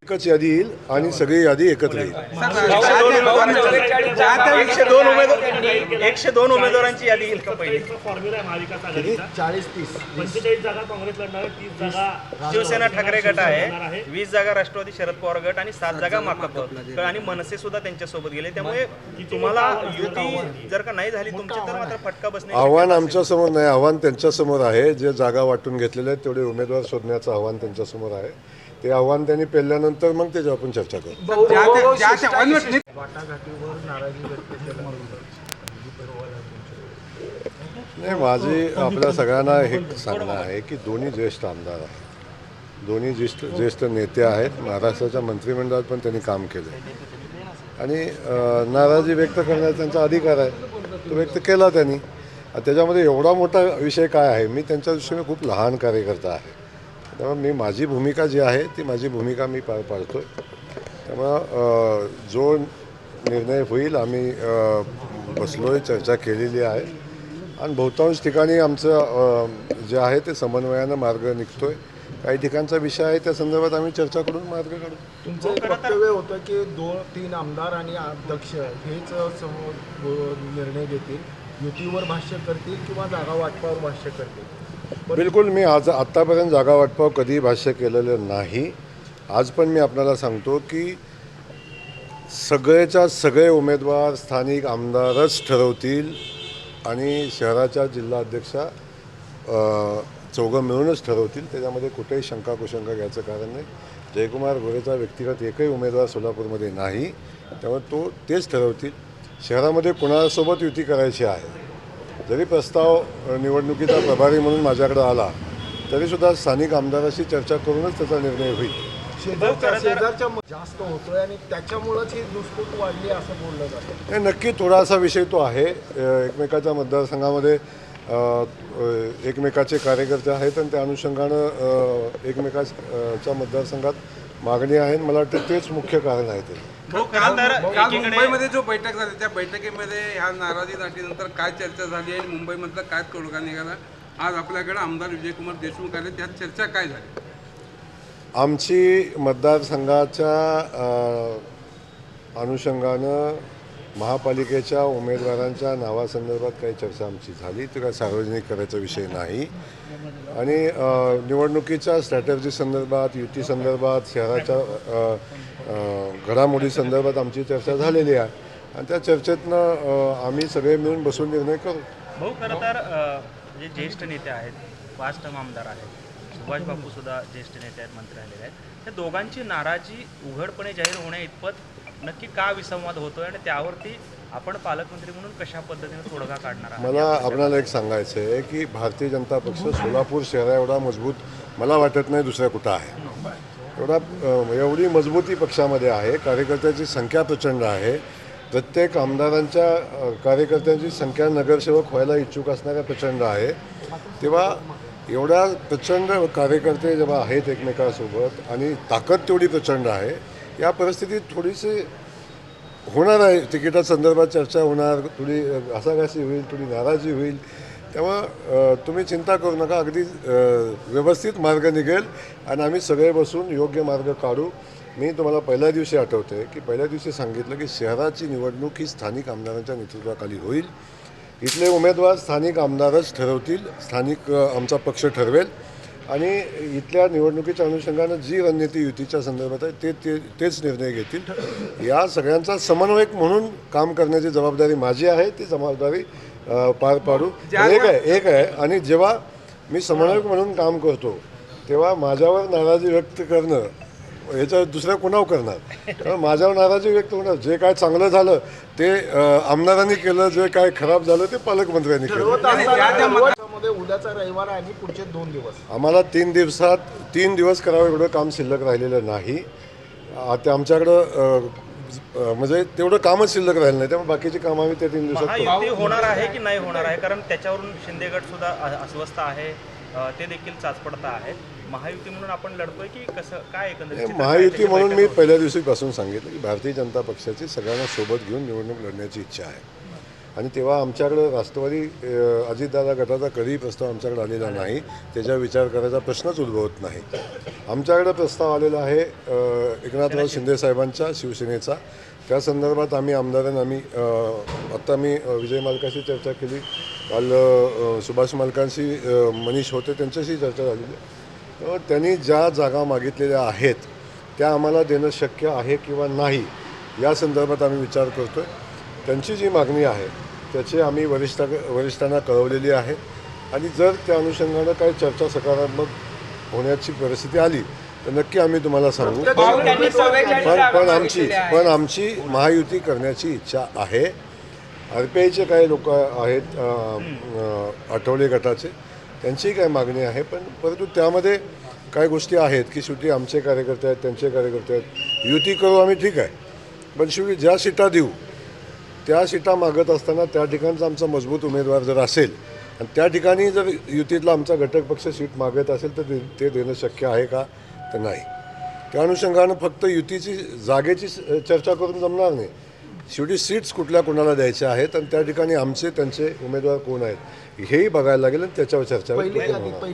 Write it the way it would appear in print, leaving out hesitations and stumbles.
एकच यादी येईल आणि सगळी यादी एकत्र येईल. 102 उमेदवारांची यादी येईल का पहिली? फॉर्म्युला आहे महाविकास आघाडीचा 40-30 45 जागा काँग्रेस लढणार आहे, 30 जागा शिवसेना ठाकरे गट आहे, 20 जागा राष्ट्रवादी शरद पवार गट आणि 7 जागा माकप आणि मनसे सुद्धा त्यांच्यासोबत गेले. त्यामुळे तुम्हाला युती जर का नाही झाली तुमची तर मात्र फटका बसणे. आव्हान आमच्या समोर नाही, आव्हान त्यांच्यासमोर आहे. जे जागा वाटून घेतलेले आहेत तेवढे उमेदवार शोधण्याचं आव्हान त्यांच्यासमोर आहे. ते आव्हान त्यांनी पेलल्यानंतर मग त्याच्यावर आपण चर्चा करू. नाही, माझी आपल्या सगळ्यांना हे सांगणं आहे की दोन्ही ज्येष्ठ आमदार आहेत, दोन्ही ज्येष्ठ नेते आहेत. महाराष्ट्राच्या मंत्रिमंडळात पण त्यांनी काम केलं आणि नाराजी व्यक्त करण्याचा त्यांचा अधिकार आहे, तो व्यक्त केला त्यांनी. त्याच्यामध्ये एवढा मोठा विषय काय आहे? मी त्यांच्या दृष्टीने खूप लहान कार्यकर्ता आहे, त्यामुळे मी माझी भूमिका जी आहे ती माझी भूमिका मी पार पाडतो आहे. त्यामुळं जो निर्णय होईल आम्ही बसलो आहे, चर्चा केलेली आहे आणि बहुतांश ठिकाणी आमचं जे आहे ते समन्वयानं मार्ग निघतो आहे. काही ठिकाणचा विषय आहे त्या संदर्भात आम्ही चर्चा करून मार्ग काढू. तुमचं एक वक्तव्य होतं की 2-3 आमदार आणि अध्यक्ष हेच निर्णय घेतील, युतीवर भाष्य करतील किंवा जागा वाटपावर भाष्य करतील. बिलकुल, मी आत्तापर्यंत जागा वाटपाव कधी भाष्य केलेलं नाही. आज पण मी आपल्याला सांगतो की सगळेच्या सगळे उमेदवार स्थानिक आमदारच ठरवतील आणि शहराच्या जिल्हाध्यक्षा चौघं मिळूनच ठरवतील. त्याच्यामध्ये कुठेही शंका कुशंका घ्यायचं कारण नाही. जयकुमार गोरेचा व्यक्तिगत एकही उमेदवार सोलापूरमध्ये नाही, त्यामुळे तेच ठरवतील. शहरामध्ये कोणासोबत युती करायची आहे, जरी प्रस्ताव निवडणुकीचा प्रभारी म्हणून माझ्याकडे आला तरीसुद्धा स्थानिक आमदाराशी चर्चा करूनच त्याचा निर्णय होईल. शेजारच्या जास्त होतोय आणि त्याच्यामुळेच ही दुष्पूट वाढली असं बोललं जातं. हे नक्की थोडासा विषय तो आहे. एकमेकाच्या मतदारसंघामध्ये एकमेकाचे कार्यकर्ते आहेत आणि त्या अनुषंगानं एकमेकाच्या मतदारसंघात मागणी आहे. मला वाटतं तेच मुख्य कारण आहे. ते मुंबईमध्ये जो बैठक झाली त्या बैठकीमध्ये ह्या नाराजी दाटीनंतर काय चर्चा झाली आणि मुंबईमधला काय तोडगा निघाला? आज आपल्याकडे आमदार विजयकुमार देशमुख आले, त्यात चर्चा काय झाली? आमची मतदारसंघाच्या अनुषंगानं महापालिकेच्या उमेदवारांच्या नावासंदर्भात काही चर्चा आमची झाली, ती काय सार्वजनिक करायचा विषय नाही. आणि निवडणुकीच्या स्ट्रॅटर्जी संदर्भात, युती संदर्भात, शहराच्या घडामोडी संदर्भात आमची चर्चा झालेली आहे आणि त्या चर्चेतनं आम्ही सगळे मिळून बसून निर्णय करू. भाऊ, खरं तर जे ज्येष्ठ नेते आहेत, 5 टर्म आमदार आहेत, सुभाष बापू सुद्धा ज्येष्ठ नेते आहेत, मंत्री आलेले आहेत, त्या दोघांची नाराजी उघडपणे जाहीर होण्या इतपत नक्की का विसंवाद होतोय आणि त्यावरती आपण पालकमंत्री म्हणून कशा पद्धतीने तोडगा काढणार आहात? मला आपल्याला एक सांगायचं आहे की भारतीय जनता पक्ष सोलापूर शहरा एवढा मजबूत मला वाटत नाही दुसऱ्या कुठं आहे. एवढी मजबूती पक्षामध्ये आहे. कार्यकर्त्याची संख्या प्रचंड आहे. प्रत्येक आमदारांच्या कार्यकर्त्यांची संख्या नगरसेवक व्हायला इच्छुक असणाऱ्या प्रचंड आहे. तेव्हा एवढ्या प्रचंड कार्यकर्ते जेव्हा आहेत एकमेकांसोबत आणि ताकद तेवढी प्रचंड आहे, या परिस्थितीत थोडीशी होणार आहे तिकिटा संदर्भात चर्चा होणार, थोडी घासाघासी होईल, थोडी नाराजी होईल. त्यामुळं तुम्ही चिंता करू नका, अगदी व्यवस्थित मार्ग निघेल आणि आम्ही सगळे बसून योग्य मार्ग काढू. मी तुम्हाला पहिल्या दिवशी आठवते की पहिल्या दिवशी सांगितलं की शहराची निवडणूक ही स्थानिक आमदारांच्या नेतृत्वाखाली होईल. इथले उमेदवार स्थानिक आमदारच ठरवतील, स्थानिक आमचा पक्ष ठरवेल आणि इथल्या निवडणुकीच्या अनुषंगानं जी रणनीती युतीच्या संदर्भात आहे तेच निर्णय घेतील. या सगळ्यांचा समन्वयक म्हणून काम करण्याची जबाबदारी माझी आहे, ती जबाबदारी पार पाडू. एक आहे आणि जेव्हा मी समन्वयक म्हणून काम करतो तेव्हा माझ्यावर नाराजी व्यक्त करणं ह्याच्या दुसऱ्या कोणावर करणार? त्यामुळे माझ्यावर नाराजी व्यक्त होणार. जे काय चांगलं झालं ते आमदारांनी केलं, जे काय खराब झालं ते पालकमंत्र्यांनी केलं. उद्याचा रविवार आणि पुढचे 2 दिवस आम्हाला 3 दिवस करावं एवढं काम शिल्लक राहिलेलं नाही. आता आमच्याकडं म्हणजे तेवढं कामच शिल्लक राहिलं नाही, त्यामुळे बाकीची कामं आम्ही त्या 3 दिवसात महायुती होणार आहे की नाही होणार आहे? कारण त्याच्यावरून शिंदे गट सुद्धा अस्वस्थ आहे, ते देखील चाचपडता आहेत. महायुती म्हणून आपण लढतोय की कसं काय एकंदरीत? महायुती म्हणून मी पहिल्या दिवशीपासून सांगितलं की भारतीय जनता पक्षाची सगळ्यांना सोबत घेऊन निवडणूक लढण्याची इच्छा आहे आणि तेव्हा आमच्याकडं राष्ट्रवादी अजितदादा गटाचा कधीही प्रस्ताव आमच्याकडे आलेला नाही. त्याचा विचार करायचा प्रश्नच उद्भवत नाही. आमच्याकडे प्रस्ताव आलेला आहे एकनाथराव शिंदे साहेबांच्या शिवसेनेचा. त्या संदर्भात आम्ही आमदारांना आत्ता मी विजय मालकाशी चर्चा केली, काल सुभाष मालकांशी मनीष होते त्यांच्याशी चर्चा झालेली. तर त्यांनी ज्या जागा मागितलेल्या आहेत त्या आम्हाला देणं शक्य आहे किंवा नाही या संदर्भात आम्ही विचार करतो आहे. त्यांची जी मागणी आहे त्याची आम्ही वरिष्ठांना कळवलेली आहे आणि जर त्या अनुषंगानं काही चर्चा सकारात्मक होण्याची परिस्थिती आली तर नक्की आम्ही तुम्हाला सांगू. पण आमची महायुती करण्याची इच्छा आहे. RPIचे काही लोक आहेत आठवले गटाचे, त्यांची काही मागणी आहे, पण परंतु त्यामध्ये काही गोष्टी आहेत की शेवटी आमचे कार्यकर्ते आहेत, त्यांचे कार्यकर्ते आहेत, युती करू आम्ही ठीक आहे, पण शेवटी ज्या सीटा देऊ त्या सीटा मागत असताना त्या ठिकाणचा आमचा मजबूत उमेदवार जर असेल आणि त्या ठिकाणी जर युतीतला आमचा घटक पक्ष सीट मागत असेल तर ते देणं शक्य आहे का तर नाही. त्या अनुषंगानं फक्त युतीची जागेची चर्चा करून जमणार नाही. शेवटी सीट्स कुठल्या कोणाला द्यायच्या आहेत आणि त्या ठिकाणी आमचे त्यांचे उमेदवार कोण आहेत हेही बघायला लागेल आणि त्याच्यावर चर्चा होईल.